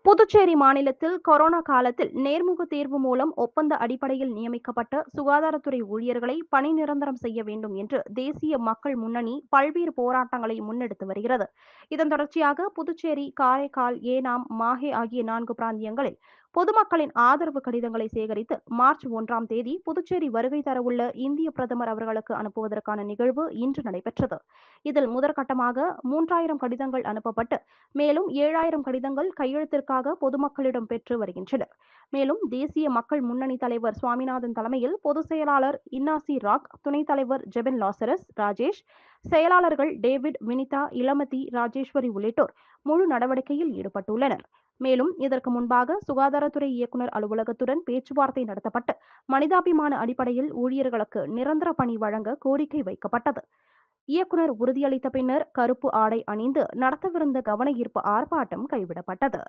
புதுச்சேரி மாநிலத்தில் கொரோனா காலத்தில் நேர்முக தேர்வு மூலம் ஒப்பந்த அடிப்படையில் நியமிக்கப்பட்ட சுகாதாரத்துறை ஊழியர்களை பணி நிரந்தரம் செய்ய வேண்டும் என்று தேசிய மக்கள் முன்னணி பல்வேறு போராட்டங்களை முன்னெடுத்து வருகிறது. இதன் தொடர்ச்சியாக புதுச்சேரி, காரைக்கால், ஏனாம், மாஹே ஆகிய 4 பிராந்தியங்களில் பொதுமக்களின் ஆதரவு கடிதங்களை சேகரித்து மார்ச் 1ஆம் தேதி புதுச்சேரி வருகை தரவுள்ள இந்திய பிரதமர் அவர்களுக்கு அனுப்புவதற்கான நிகழ்வு இன்று நடைபெற்றது. இதில் முதற்கட்டமாக 3000 கடிதங்கள் அனுப்பப்பட்டு மேலும் 7000 கடிதங்கள் கையெழுத்திற்காக பொதுமக்களிடம் பெற்று வருகின்றனர். மேலும் தேசிய மக்கள் முன்னணி தலைவர் சுவாமிநாதன் தலைமையில் பொதுச் செயலாளர் இன்னாசி ராக், துணைத் தலைவர் ஜெபன் லாசரஸ், ராஜேஷ், செயலாளர்கள் டேவிட், வினிதா, இளமதி, ராஜேஸ்வரி உள்ளிட்டோர் முழு நடவடிக்கையில் ஈடுபட்டுள்ளனர். மேலும் இதற்கு முன்பாக சுகாதாரத்துறை இயக்குநர் அலுவலகத்துடன் பேச்சுவார்த்தை நடத்தப்பட்டு மனிதாபிமான அடிப்படையில் ஊழியர்களுக்கு நிரந்தர பணி வழங்க கோரிக்கை வைக்கப்பட்டது. இயக்குநர் உறுதியளித்த பின்னர் கருப்பு ஆடை அணிந்து நடத்தவிருந்த கவன ஈர்ப்பு ஆர்ப்பாட்டம் கைவிடப்பட்டது.